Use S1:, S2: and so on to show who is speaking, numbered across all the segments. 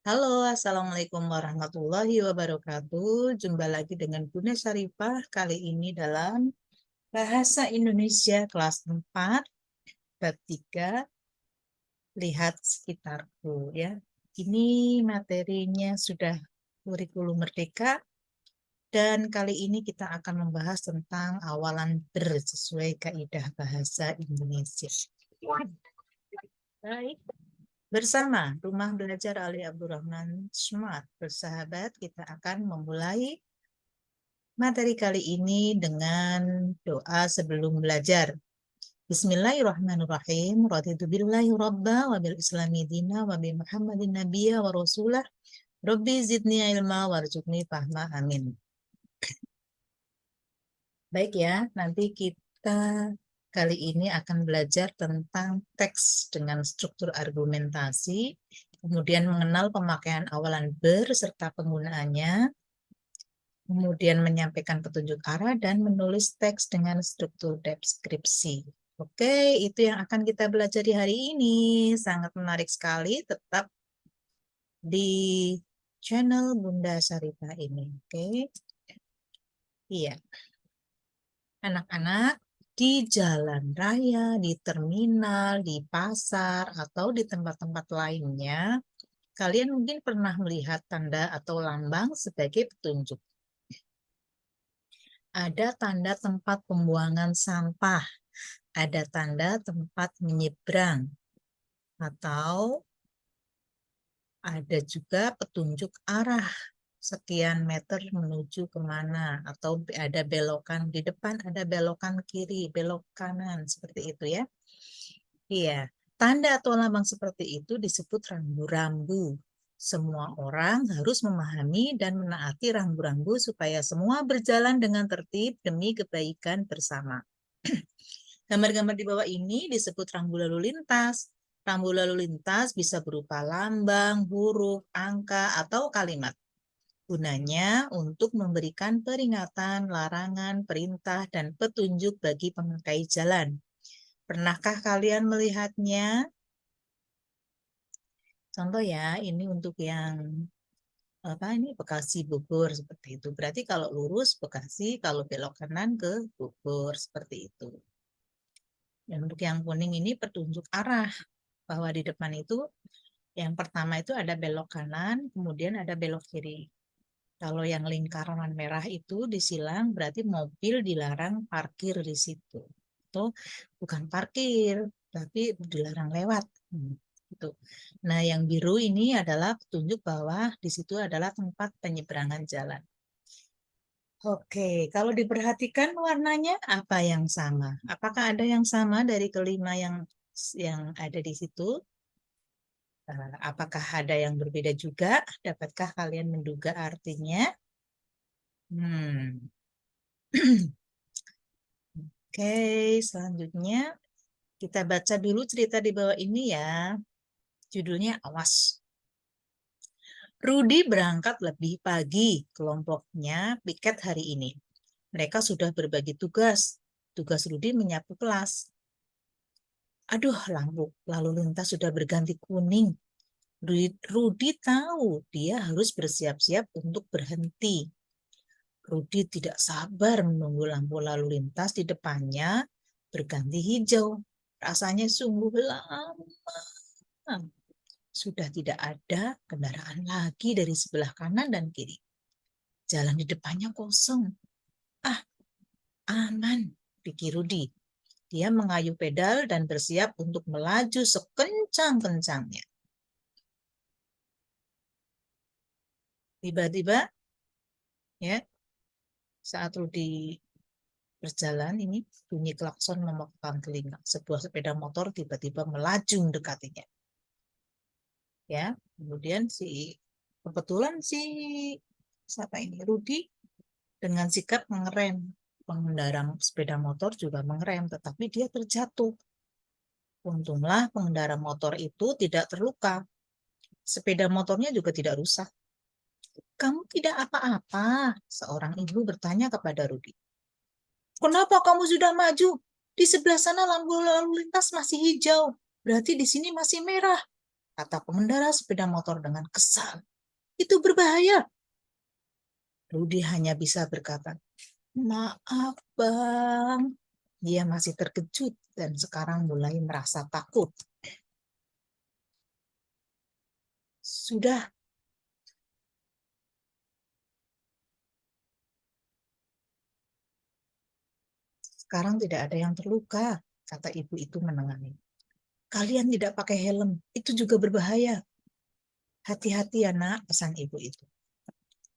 S1: Halo, Assalamualaikum warahmatullahi wabarakatuh. Jumpa lagi dengan Bunda Syarifah kali ini dalam Bahasa Indonesia kelas 4, bab 3, lihat sekitarku ya. Ini materinya sudah kurikulum merdeka dan kali ini kita akan membahas tentang awalan ber sesuai kaidah bahasa Indonesia. Baik. Bersama Rumah Belajar Ali Abdurrahman Smart Bersahabat, kita akan memulai materi kali ini dengan doa sebelum belajar. Bismillahirrahmanirrahim. Raditu billahi rabba wa bil islami dina wa bi Muhammadin nabiyya wa rasulah. Rabbi zidni ilma warzuqni fahma. Amin. Baik ya, nanti kita kali ini akan belajar tentang teks dengan struktur argumentasi, kemudian mengenal pemakaian awalan ber serta penggunaannya, kemudian menyampaikan petunjuk arah dan menulis teks dengan struktur deskripsi. Oke, itu yang akan kita belajar di hari ini. Sangat menarik sekali, tetap di channel Bunda Syarifah ini. Oke, iya. Anak-anak, di jalan raya, di terminal, di pasar, atau di tempat-tempat lainnya, kalian mungkin pernah melihat tanda atau lambang sebagai petunjuk. Ada tanda tempat pembuangan sampah, ada tanda tempat menyeberang, atau ada juga petunjuk arah sekian meter menuju kemana, atau ada belokan di depan, ada belokan kiri, belok kanan, seperti itu ya. Iya, tanda atau lambang seperti itu disebut rambu-rambu. Semua orang harus memahami dan menaati rambu-rambu supaya semua berjalan dengan tertib demi kebaikan bersama. Gambar-gambar di bawah ini disebut rambu lalu lintas. Rambu lalu lintas bisa berupa lambang, huruf, angka, atau kalimat. Gunanya untuk memberikan peringatan, larangan, perintah, dan petunjuk bagi pemakai jalan. Pernahkah kalian melihatnya? Contoh ya, ini untuk yang ini Bekasi Bogor seperti itu. Berarti kalau lurus Bekasi, kalau belok kanan ke Bogor seperti itu. Dan untuk yang kuning ini petunjuk arah bahwa di depan itu yang pertama itu ada belok kanan, kemudian ada belok kiri. Kalau yang lingkaran merah itu disilang berarti mobil dilarang parkir di situ. Itu bukan parkir, tapi dilarang lewat. Gitu. Nah, yang biru ini adalah petunjuk bahwa di situ adalah tempat penyeberangan jalan. Oke, kalau diperhatikan warnanya apa yang sama? Apakah ada yang sama dari kelima yang ada di situ? Apakah ada yang berbeda juga? Dapatkah kalian menduga artinya? Hmm. Oke, selanjutnya kita baca dulu cerita di bawah ini ya. Judulnya Awas. Rudi berangkat lebih pagi, kelompoknya piket hari ini. Mereka sudah berbagi tugas. Tugas Rudi menyapu kelas. Aduh, lampu lalu lintas sudah berganti kuning. Rudi tahu dia harus bersiap-siap untuk berhenti. Rudi tidak sabar menunggu lampu lalu lintas di depannya berganti hijau. Rasanya sungguh lama. Sudah tidak ada kendaraan lagi dari sebelah kanan dan kiri. Jalan di depannya kosong. Ah, aman, pikir Rudi. Dia mengayuh pedal dan bersiap untuk melaju sekencang-kencangnya. Tiba-tiba, ya, saat Rudi berjalan ini bunyi klakson memekakkan telinga. Sebuah sepeda motor tiba-tiba melaju mendekatinya. Ya, kemudian kebetulan siapa ini Rudi dengan sikap mengerem. Pengendara sepeda motor juga mengerem, tetapi dia terjatuh. Untunglah pengendara motor itu tidak terluka. Sepeda motornya juga tidak rusak. Kamu tidak apa-apa, seorang ibu bertanya kepada Rudi. Kenapa kamu sudah maju? Di sebelah sana lampu lalu lintas masih hijau. Berarti di sini masih merah. kata pengendara sepeda motor dengan kesal. Itu berbahaya. Rudi hanya bisa berkata, maaf bang. Dia masih terkejut dan sekarang mulai merasa takut. Sudah, sekarang tidak ada yang terluka, kata ibu itu menengahi. Kalian tidak pakai helm, itu juga berbahaya. Hati-hati ya nak, pesan ibu itu.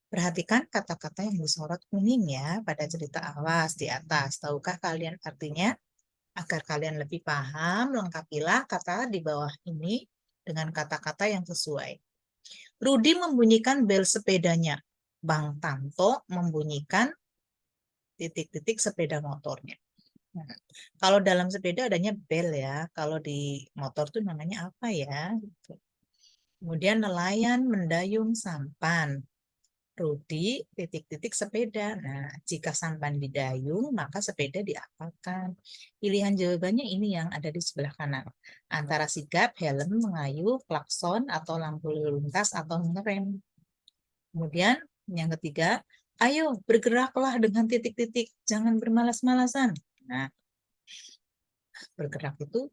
S1: Perhatikan kata-kata yang disorot kuning ya pada cerita awas di atas. Tahukah kalian artinya? Agar kalian lebih paham, lengkapilah kata di bawah ini dengan kata-kata yang sesuai. Rudi membunyikan bel sepedanya. Bang Tanto membunyikan titik-titik sepeda motornya. Nah, kalau dalam sepeda adanya bel ya. Kalau di motor tuh namanya apa ya? Kemudian nelayan mendayung sampan. Rudi titik-titik sepeda. Nah, jika sampan didayung, maka sepeda diapakan? Pilihan jawabannya ini yang ada di sebelah kanan. Antara sigap, helm, mengayuh, klakson, atau lampu lalu lintas, atau ngerem. Kemudian yang ketiga, ayo bergeraklah dengan titik-titik, jangan bermalas-malasan. Nah, bergerak itu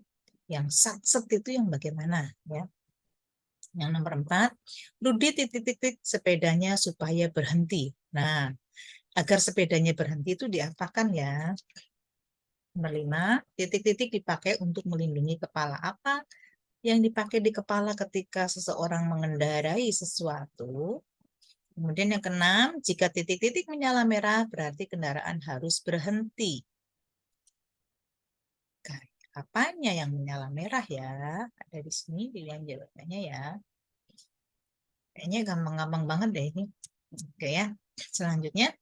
S1: yang sat-set itu yang bagaimana ya? Yang nomor 4, Rudi titik-titik sepedanya supaya berhenti. Nah, agar sepedanya berhenti itu diapakan ya? Nomor 5, titik-titik dipakai untuk melindungi kepala. Apa yang dipakai di kepala ketika seseorang mengendarai sesuatu? Kemudian yang keenam, jika titik-titik menyala merah, berarti kendaraan harus berhenti. Apanya yang menyala merah ya? Ada di sini pilihan jawabannya ya. Kayaknya gampang-gampang banget deh ini. Oke ya. Selanjutnya,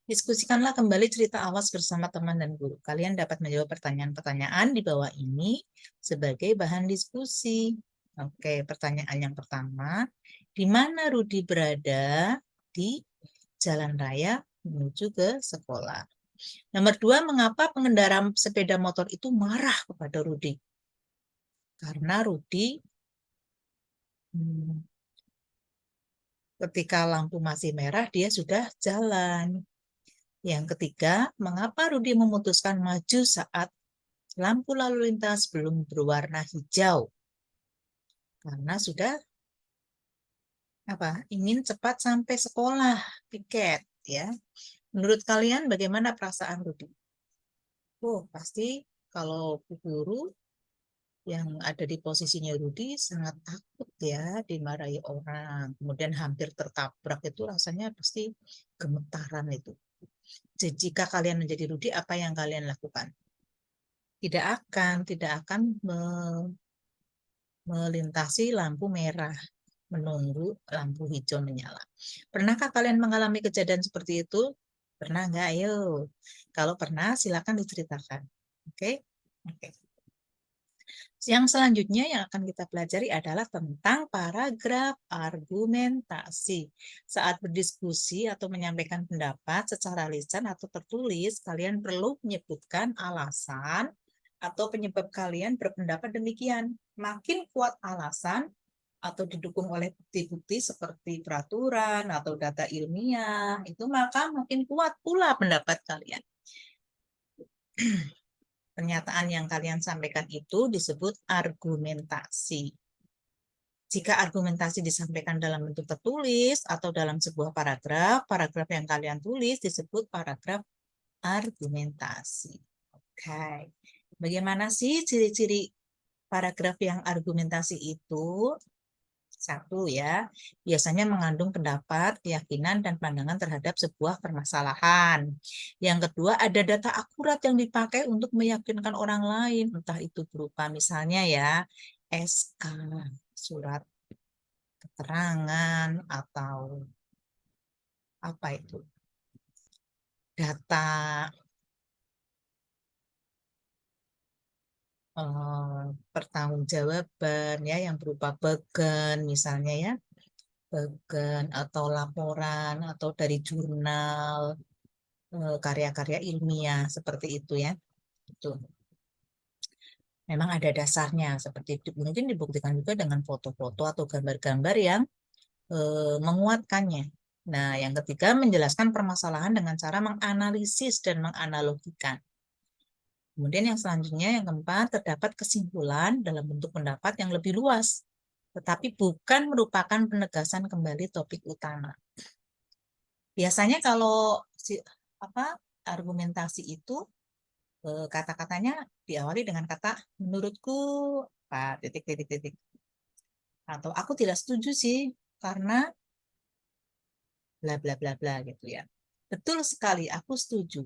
S1: diskusikanlah kembali cerita awas bersama teman dan guru. Kalian dapat menjawab pertanyaan-pertanyaan di bawah ini sebagai bahan diskusi. Oke, pertanyaan yang pertama, di mana Rudi berada di jalan raya menuju ke sekolah? Nomor 2, mengapa pengendara sepeda motor itu marah kepada Rudi? Karena Rudi ketika lampu masih merah, dia sudah jalan. Yang ketiga, mengapa Rudi memutuskan maju saat lampu lalu lintas belum berwarna hijau? Karena sudah ingin cepat sampai sekolah, tiket ya. Menurut kalian bagaimana perasaan Rudi? Oh, pasti kalau guru yang ada di posisinya Rudi sangat takut ya dimarahi orang, kemudian hampir tertabrak, itu rasanya pasti gemetaran itu. Jadi, jika kalian menjadi Rudi, apa yang kalian lakukan? Tidak akan melintasi lampu merah, menunggu lampu hijau menyala. Pernahkah kalian mengalami kejadian seperti itu? Pernah nggak? Ayo. Kalau pernah, silakan diceritakan. Oke? Oke. Yang selanjutnya yang akan kita pelajari adalah tentang paragraf argumentasi. Saat berdiskusi atau menyampaikan pendapat secara lisan atau tertulis, kalian perlu menyebutkan alasan atau penyebab kalian berpendapat demikian. Makin kuat alasan atau didukung oleh bukti-bukti seperti peraturan atau data ilmiah, itu maka makin kuat pula pendapat kalian. Pernyataan yang kalian sampaikan itu disebut argumentasi. Jika argumentasi disampaikan dalam bentuk tertulis atau dalam sebuah paragraf, paragraf yang kalian tulis disebut paragraf argumentasi. Oke. Bagaimana sih ciri-ciri paragraf yang argumentasi itu? Satu ya, biasanya mengandung pendapat, keyakinan, dan pandangan terhadap sebuah permasalahan. Yang kedua, ada data akurat yang dipakai untuk meyakinkan orang lain, entah itu berupa misalnya ya, SK, surat keterangan, atau apa itu, data pertanggungjawaban ya, yang berupa bagan misalnya ya, bagan atau laporan atau dari jurnal, karya-karya ilmiah seperti itu ya. Itu. memang ada dasarnya seperti itu. Mungkin dibuktikan juga dengan foto-foto atau gambar-gambar yang menguatkannya. Nah, yang ketiga, menjelaskan permasalahan dengan cara menganalisis dan menganalogikan. Kemudian yang selanjutnya, yang keempat, terdapat kesimpulan dalam bentuk pendapat yang lebih luas, tetapi bukan merupakan penegasan kembali topik utama. Biasanya kalau argumentasi itu kata-katanya diawali dengan kata menurutku titik. Atau aku tidak setuju sih karena bla bla bla bla gitu ya. Betul sekali, aku setuju.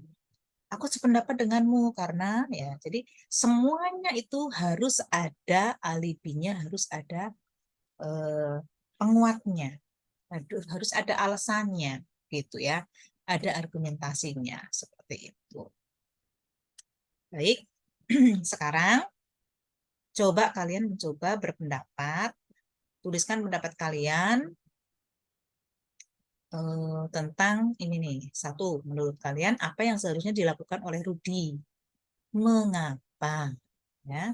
S1: Aku sependapat denganmu karena ya, jadi semuanya itu harus ada alibinya, harus ada penguatnya, harus ada alasannya gitu ya, ada argumentasinya seperti itu. Baik, sekarang coba kalian mencoba berpendapat, tuliskan pendapat kalian tentang ini nih. Satu, menurut kalian apa yang seharusnya dilakukan oleh Rudi? Mengapa? Ya.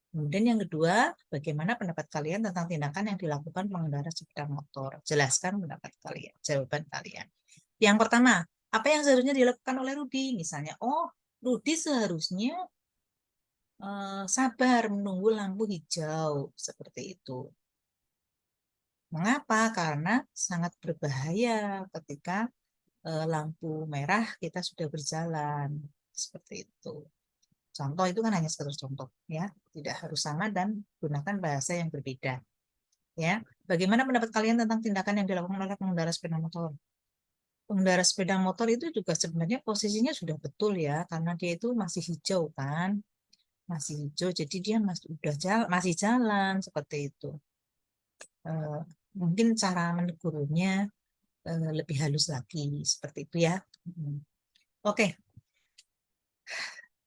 S1: Kemudian yang kedua, bagaimana pendapat kalian tentang tindakan yang dilakukan pengendara sepeda motor? Jelaskan pendapat kalian, jawaban kalian. Yang pertama, apa yang seharusnya dilakukan oleh Rudi? Misalnya, oh, Rudi seharusnya sabar menunggu lampu hijau, seperti itu. Mengapa? Karena sangat berbahaya ketika lampu merah kita sudah berjalan, seperti itu. Contoh itu kan hanya satu contoh, ya, tidak harus sama dan gunakan bahasa yang berbeda. Ya, bagaimana pendapat kalian tentang tindakan yang dilakukan oleh pengendara sepeda motor? Pengendara sepeda motor itu juga sebenarnya posisinya sudah betul ya, karena dia itu masih hijau kan, masih hijau, jadi dia masih jalan seperti itu. Mungkin cara menegurnya lebih halus lagi, seperti itu ya. Oke,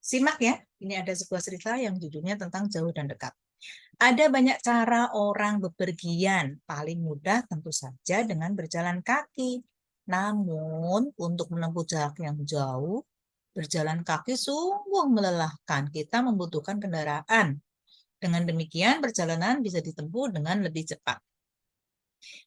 S1: simak ya. Ini ada sebuah cerita yang judulnya tentang jauh dan dekat. Ada banyak cara orang bepergian. Paling mudah tentu saja dengan berjalan kaki. Namun, untuk menempuh jarak yang jauh, berjalan kaki sungguh melelahkan. Kita membutuhkan kendaraan. Dengan demikian, perjalanan bisa ditempuh dengan lebih cepat.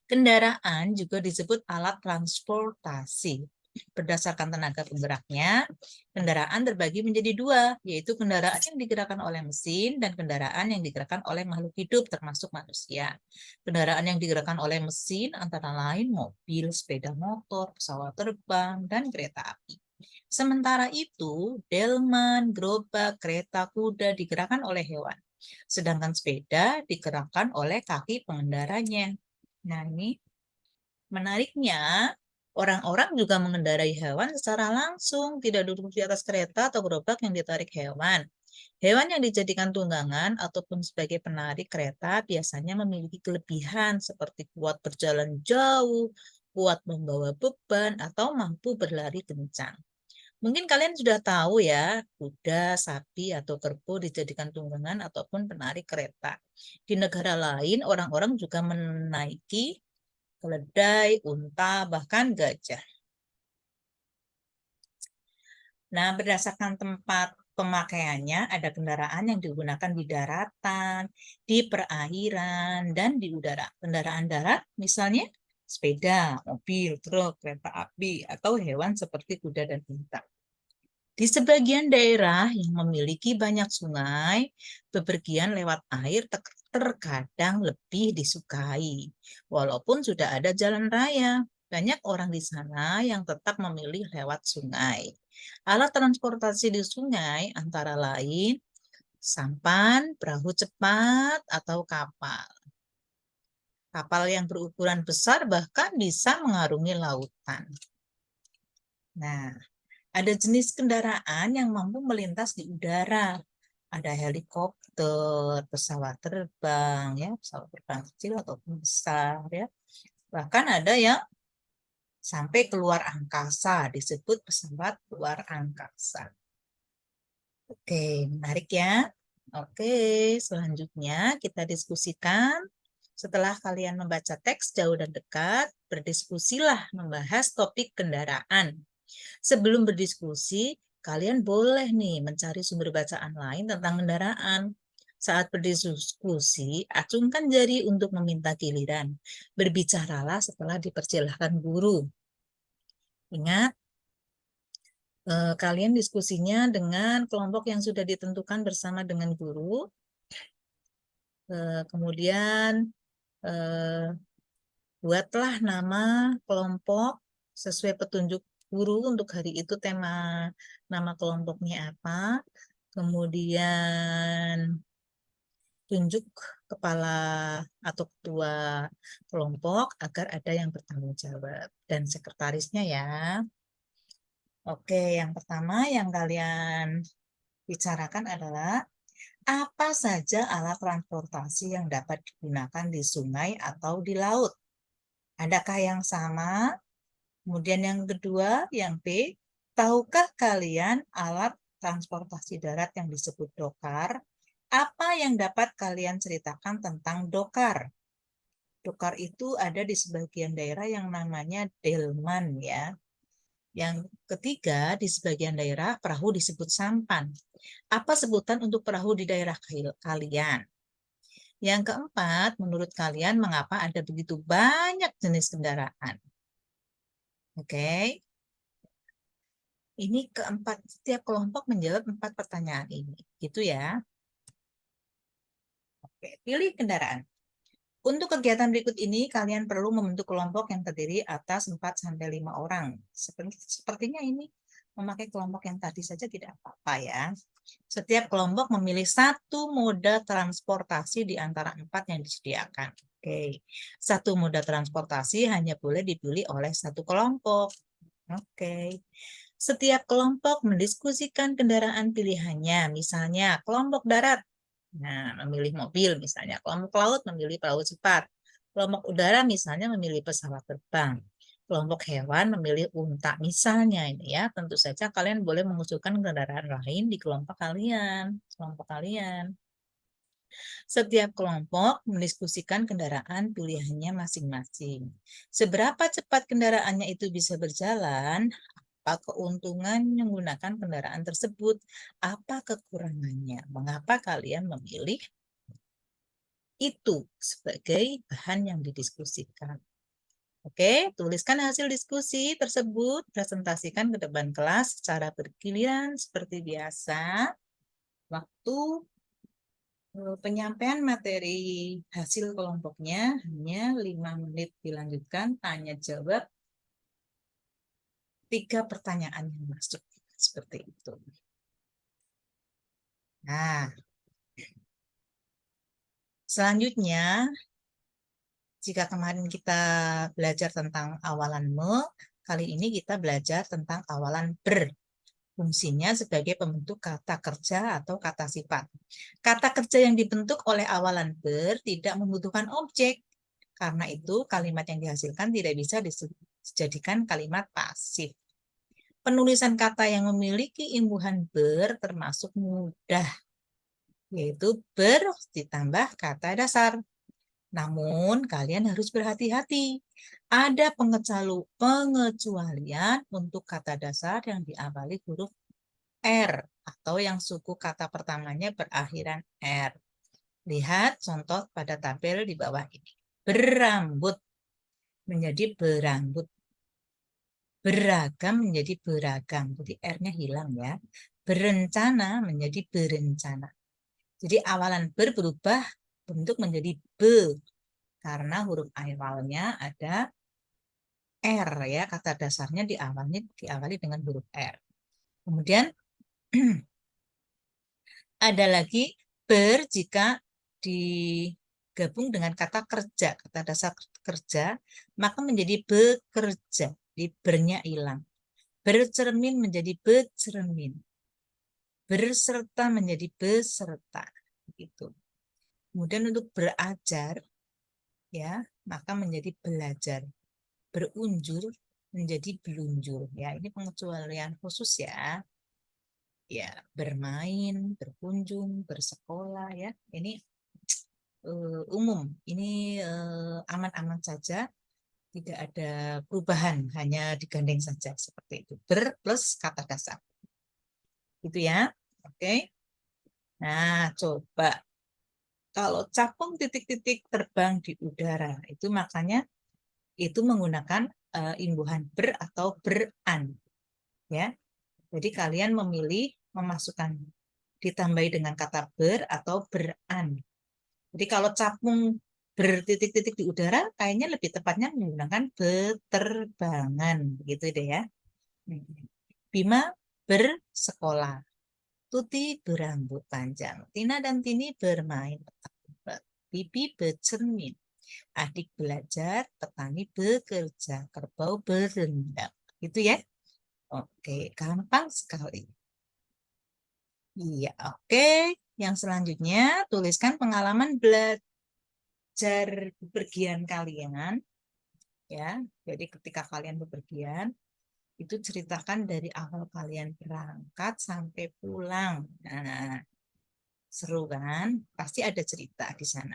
S1: Kendaraan juga disebut alat transportasi. Berdasarkan tenaga penggeraknya, kendaraan terbagi menjadi dua, yaitu kendaraan yang digerakkan oleh mesin dan kendaraan yang digerakkan oleh makhluk hidup, termasuk manusia. Kendaraan yang digerakkan oleh mesin antara lain mobil, sepeda motor, pesawat terbang, dan kereta api. Sementara itu, delman, gerobak, kereta, kuda digerakkan oleh hewan. Sedangkan sepeda digerakkan oleh kaki pengendaranya. Nah, ini menariknya, orang-orang juga mengendarai hewan secara langsung, tidak duduk di atas kereta atau gerobak yang ditarik hewan. Hewan yang dijadikan tunggangan ataupun sebagai penarik kereta biasanya memiliki kelebihan seperti kuat berjalan jauh, kuat membawa beban, atau mampu berlari kencang. Mungkin kalian sudah tahu ya, kuda, sapi, atau kerbau dijadikan tunggangan ataupun penarik kereta. Di negara lain, orang-orang juga menaiki keledai, unta, bahkan gajah. Nah, berdasarkan tempat pemakaiannya, ada kendaraan yang digunakan di daratan, di perairan, dan di udara. Kendaraan darat misalnya sepeda, mobil, truk, kereta api, atau hewan seperti kuda dan unta. Di sebagian daerah yang memiliki banyak sungai, bepergian lewat air terkadang lebih disukai. Walaupun sudah ada jalan raya, banyak orang di sana yang tetap memilih lewat sungai. Alat transportasi di sungai antara lain sampan, perahu cepat, atau kapal. Kapal yang berukuran besar bahkan bisa mengarungi lautan. Nah, ada jenis kendaraan yang mampu melintas di udara. Ada helikopter, pesawat terbang, ya, pesawat terbang kecil ataupun besar, ya. Bahkan ada yang sampai keluar angkasa, disebut pesawat luar angkasa. Oke, menarik ya. Oke, selanjutnya kita diskusikan. Setelah kalian membaca teks jauh dan dekat, berdiskusilah membahas topik kendaraan. Sebelum berdiskusi, kalian boleh nih mencari sumber bacaan lain tentang kendaraan. Saat berdiskusi, acungkan jari untuk meminta giliran. Berbicaralah setelah dipersilahkan guru. Ingat, kalian diskusinya dengan kelompok yang sudah ditentukan bersama dengan guru. Kemudian buatlah nama kelompok sesuai petunjuk guru untuk hari itu, nama kelompoknya apa. Kemudian tunjuk kepala atau ketua kelompok agar ada yang bertanggung jawab dan sekretarisnya ya. Oke, yang pertama yang kalian bicarakan adalah apa saja alat transportasi yang dapat digunakan di sungai atau di laut? Adakah yang sama? Kemudian yang kedua, yang B, tahukah kalian alat transportasi darat yang disebut dokar? Apa yang dapat kalian ceritakan tentang dokar? Dokar itu ada di sebagian daerah yang namanya delman ya. Yang ketiga, di sebagian daerah perahu disebut sampan. Apa sebutan untuk perahu di daerah kalian? Yang keempat, menurut kalian mengapa ada begitu banyak jenis kendaraan? Oke. Ini keempat, setiap kelompok menjawab 4 pertanyaan ini. Gitu ya. Oke, pilih kendaraan. Untuk kegiatan berikut ini, kalian perlu membentuk kelompok yang terdiri atas 4-5 orang. Sepertinya ini memakai kelompok yang tadi saja tidak apa-apa ya. Setiap kelompok memilih satu moda transportasi di antara 4 yang disediakan. Oke, satu moda transportasi hanya boleh dipilih oleh satu kelompok. Oke. Setiap kelompok mendiskusikan kendaraan pilihannya, misalnya kelompok darat memilih mobil misalnya, kelompok laut memilih perahu cepat, kelompok udara misalnya memilih pesawat terbang, kelompok hewan memilih unta misalnya ini ya. Tentu saja kalian boleh mengusulkan kendaraan lain di kelompok kalian. Setiap kelompok mendiskusikan kendaraan pilihannya masing-masing. Seberapa cepat kendaraannya itu bisa berjalan, apa keuntungan menggunakan kendaraan tersebut, apa kekurangannya, mengapa kalian memilih itu sebagai bahan yang didiskusikan. Oke, tuliskan hasil diskusi tersebut, presentasikan ke depan kelas secara bergiliran seperti biasa. Waktu penyampaian materi hasil kelompoknya hanya 5 menit, dilanjutkan tanya jawab 3 pertanyaan yang masuk. Seperti itu. Nah, selanjutnya, jika kemarin kita belajar tentang awalan me, kali ini kita belajar tentang awalan ber. Fungsinya sebagai pembentuk kata kerja atau kata sifat. Kata kerja yang dibentuk oleh awalan ber tidak membutuhkan objek. Karena itu, kalimat yang dihasilkan tidak bisa dijadikan kalimat pasif. Penulisan kata yang memiliki imbuhan ber termasuk mudah, yaitu ber ditambah kata dasar. Namun, kalian harus berhati-hati. Ada pengecualian untuk kata dasar yang diawali huruf R atau yang suku kata pertamanya berakhiran R. Lihat contoh pada tabel di bawah ini. Berambut menjadi berambut. Beragam menjadi beragam. Jadi R-nya hilang ya. Berencana menjadi berencana. Jadi awalan ber berubah bentuk menjadi be. Karena huruf awalnya ada R ya. Kata dasarnya diawali dengan huruf R. Kemudian ada lagi ber jika digabung dengan kata kerja, kata dasar kerja, maka menjadi bekerja. Di bernya hilang. Bercermin menjadi bercermin. Berserta menjadi beserta. Gitu. Kemudian untuk berajar, ya, maka menjadi belajar. Berunjur menjadi belunjur. Ya, ini pengecualian khusus ya. Ya, bermain, berkunjung, bersekolah ya. Ini umum. Ini aman-aman saja. Tidak ada perubahan, hanya digandeng saja seperti itu. Ber plus kata dasar. Gitu ya. Oke. Nah, coba kalau capung titik-titik terbang di udara, itu makanya itu menggunakan imbuhan ber atau beran, ya. Jadi kalian memilih memasukkan ditambahi dengan kata ber atau beran. Jadi kalau capung bertitik-titik di udara, kayaknya lebih tepatnya menggunakan beterbangan, gitu deh ya. Bima bersekolah. Tuti berambut panjang. Tina dan Tini bermain petak umpet. Bibi bercermin. Adik belajar, petani bekerja, kerbau berendam. Gitu ya. Oke, gampang sekali. Iya, oke. Yang selanjutnya, tuliskan pengalaman belajar bepergian kalian. Ya, jadi ketika kalian bepergian, itu ceritakan dari awal kalian berangkat sampai pulang. Nah, seru kan? Pasti ada cerita di sana.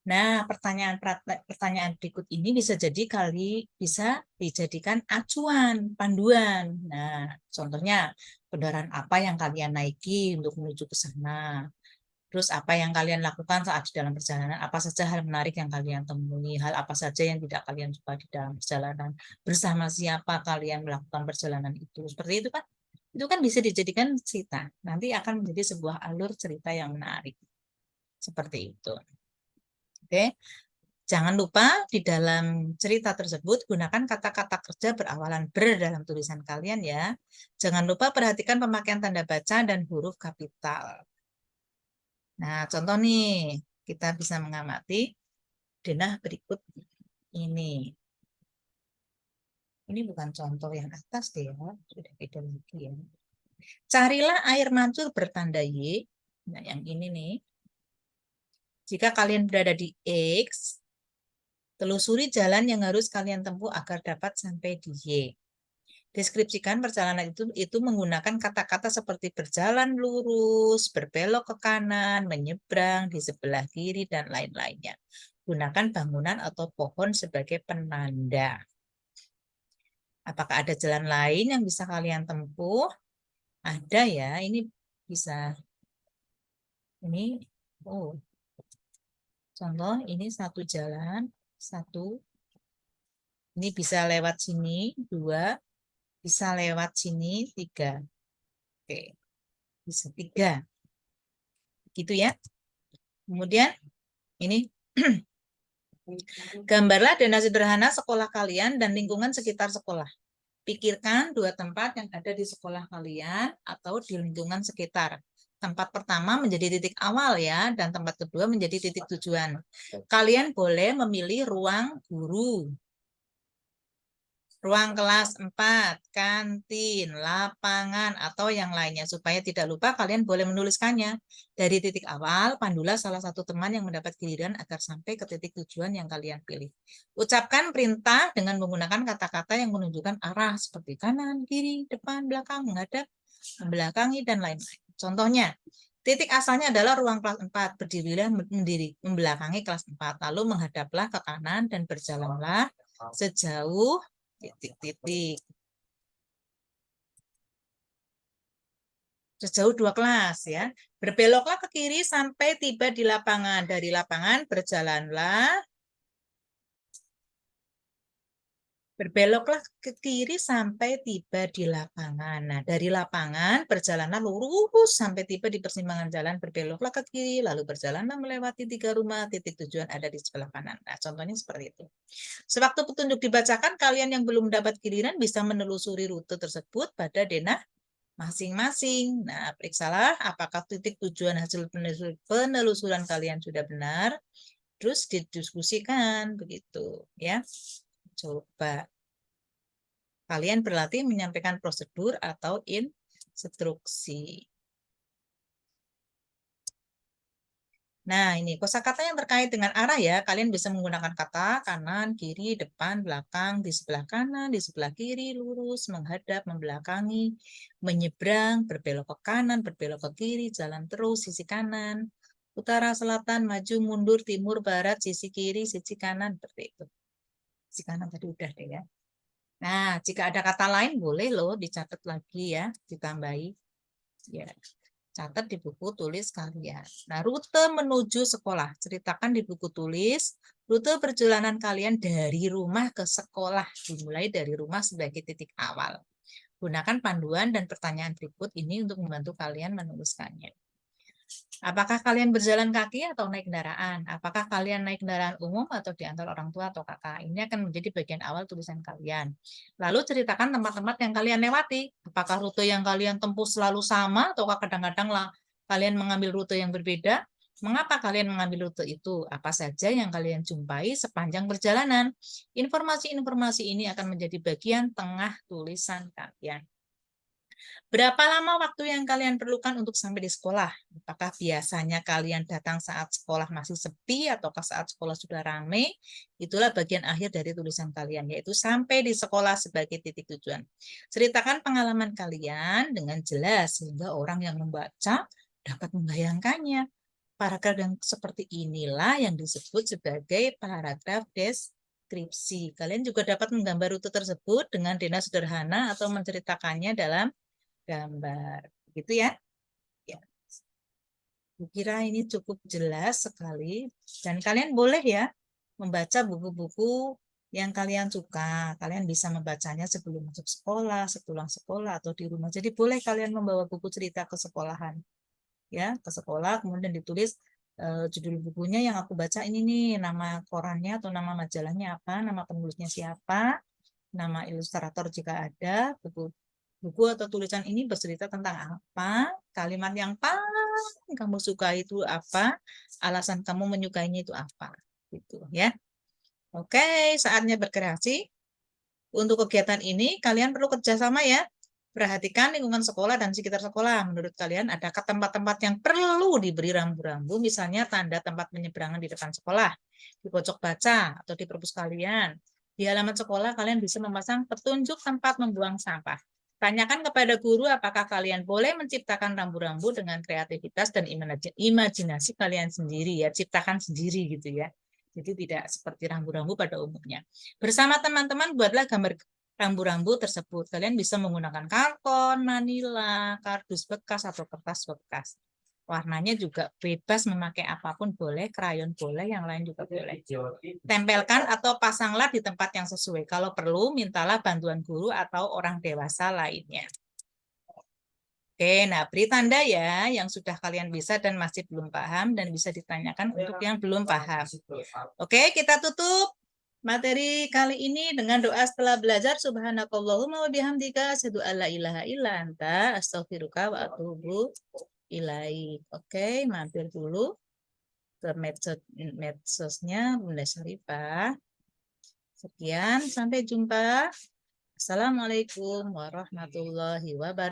S1: Nah, pertanyaan berikut ini bisa dijadikan acuan, panduan. Nah, contohnya kendaraan apa yang kalian naiki untuk menuju ke sana? Terus apa yang kalian lakukan saat di dalam perjalanan? Apa saja hal menarik yang kalian temui? Hal apa saja yang tidak kalian suka di dalam perjalanan? Bersama siapa kalian melakukan perjalanan itu? Seperti itu kan? Itu kan bisa dijadikan cerita. Nanti akan menjadi sebuah alur cerita yang menarik. Seperti itu. Oke. Jangan lupa di dalam cerita tersebut gunakan kata-kata kerja berawalan ber dalam tulisan kalian ya. Jangan lupa perhatikan pemakaian tanda baca dan huruf kapital. Nah, contoh nih, kita bisa mengamati denah berikut ini. Ini bukan contoh yang atas deh ya, sudah beda lagi ya. Carilah air mancur bertanda Y. Nah, yang ini nih. Jika kalian berada di X, telusuri jalan yang harus kalian tempuh agar dapat sampai di Y. Deskripsikan perjalanan itu menggunakan kata-kata seperti berjalan lurus, berbelok ke kanan, menyeberang di sebelah kiri, dan lain-lainnya. Gunakan bangunan atau pohon sebagai penanda. Apakah ada jalan lain yang bisa kalian tempuh? Ada ya, ini bisa. Ini, oh, contoh ini satu jalan, satu. Ini bisa lewat sini, dua. Bisa lewat sini, tiga. Oke, bisa tiga. Gitu ya. Kemudian ini gambarlah dana sederhana sekolah kalian dan lingkungan sekitar sekolah. Pikirkan dua tempat yang ada di sekolah kalian atau di lingkungan sekitar. Tempat pertama menjadi titik awal ya, dan tempat kedua menjadi titik tujuan. Kalian boleh memilih ruang guru, ruang kelas 4, kantin, lapangan, atau yang lainnya. Supaya tidak lupa, kalian boleh menuliskannya. Dari titik awal, pandulah salah satu teman yang mendapat giliran agar sampai ke titik tujuan yang kalian pilih. Ucapkan perintah dengan menggunakan kata-kata yang menunjukkan arah, seperti kanan, kiri, depan, belakang, menghadap, membelakangi, dan lain-lain. Contohnya, titik asalnya adalah ruang kelas 4. Berdirilah membelakangi kelas 4. Lalu menghadaplah ke kanan dan berjalanlah sejauh titik-titik. Sejauh 2 kelas ya. Berbeloklah ke kiri sampai tiba di lapangan. Dari lapangan berjalanlah. Berbeloklah ke kiri sampai tiba di lapangan. Nah, dari lapangan berjalanlah lurus sampai tiba di persimpangan jalan. Berbeloklah ke kiri, lalu berjalanlah melewati 3 rumah. Titik tujuan ada di sebelah kanan. Nah, contohnya seperti itu. Sewaktu petunjuk dibacakan, kalian yang belum dapat giliran bisa menelusuri rute tersebut pada denah masing-masing. Nah, periksalah apakah titik tujuan hasil penelusuran kalian sudah benar. Terus didiskusikan begitu ya. Coba kalian berlatih menyampaikan prosedur atau instruksi. Nah, ini kosakata yang terkait dengan arah ya. Kalian bisa menggunakan kata kanan, kiri, depan, belakang, di sebelah kanan, di sebelah kiri, lurus, menghadap, membelakangi, menyeberang, berbelok ke kanan, berbelok ke kiri, jalan terus, sisi kanan, utara, selatan, maju, mundur, timur, barat, sisi kiri, sisi kanan, seperti itu. Sisi kanan tadi udah deh ya. Nah, jika ada kata lain boleh loh dicatat lagi ya, ditambahi. Ya, catat di buku tulis kalian. Nah, rute menuju sekolah. Ceritakan di buku tulis rute perjalanan kalian dari rumah ke sekolah. Dimulai dari rumah sebagai titik awal. Gunakan panduan dan pertanyaan berikut ini untuk membantu kalian menuliskannya. Apakah kalian berjalan kaki atau naik kendaraan? Apakah kalian naik kendaraan umum atau diantar orang tua atau kakak? Ini akan menjadi bagian awal tulisan kalian. Lalu ceritakan tempat-tempat yang kalian lewati. Apakah rute yang kalian tempuh selalu sama atau kadang-kadang kalian mengambil rute yang berbeda? Mengapa kalian mengambil rute itu? Apa saja yang kalian jumpai sepanjang perjalanan? Informasi-informasi ini akan menjadi bagian tengah tulisan kalian. Berapa lama waktu yang kalian perlukan untuk sampai di sekolah? Apakah biasanya kalian datang saat sekolah masih sepi ataukah saat sekolah sudah ramai? Itulah bagian akhir dari tulisan kalian, yaitu sampai di sekolah sebagai titik tujuan. Ceritakan pengalaman kalian dengan jelas sehingga orang yang membaca dapat membayangkannya. Paragraf yang seperti inilah yang disebut sebagai paragraf deskripsi. Kalian juga dapat menggambar rute tersebut dengan dena sederhana atau menceritakannya dalam gambar gitu ya. Ya, kira ini cukup jelas sekali dan kalian boleh ya membaca buku-buku yang kalian suka. Kalian bisa membacanya sebelum masuk sekolah, sepulang sekolah atau di rumah. Jadi boleh kalian membawa buku cerita ke sekolahan. Ya, ke sekolah kemudian ditulis judul bukunya yang aku baca ini nih, nama korannya atau nama majalahnya apa, nama penulisnya siapa, nama ilustrator jika ada, buku atau tulisan ini bercerita tentang apa, kalimat yang paling kamu suka itu apa, alasan kamu menyukainya itu apa, gitu ya. Oke, saatnya berkreasi. Untuk kegiatan ini kalian perlu kerjasama ya. Perhatikan lingkungan sekolah dan sekitar sekolah. Menurut kalian, adakah tempat-tempat yang perlu diberi rambu-rambu, misalnya tanda tempat penyeberangan di depan sekolah, di pojok baca, atau di perpus kalian? Di halaman sekolah, kalian bisa memasang petunjuk tempat membuang sampah. Tanyakan kepada guru apakah kalian boleh menciptakan rambu-rambu dengan kreativitas dan imajinasi kalian sendiri ya, ciptakan sendiri gitu ya. Jadi tidak seperti rambu-rambu pada umumnya. Bersama teman-teman buatlah gambar rambu-rambu tersebut. Kalian bisa menggunakan karton, manila, kardus bekas, atau kertas bekas. Warnanya juga bebas memakai apapun boleh, krayon boleh, yang lain juga boleh. Tempelkan atau pasanglah di tempat yang sesuai. Kalau perlu, mintalah bantuan guru atau orang dewasa lainnya. Oke, nah beri tanda ya yang sudah kalian bisa dan masih belum paham dan bisa ditanyakan untuk yang belum paham. Oke, kita tutup materi kali ini dengan doa setelah belajar. Subhanakallahumma wa bihamdika asyhadu alla ilaha illa anta astaghfiruka wa atubu ilaik. Oke, mampir dulu ke medsosnya Bunda Syarifah. Sekian, sampai jumpa. Assalamualaikum warahmatullahi wabarakatuh.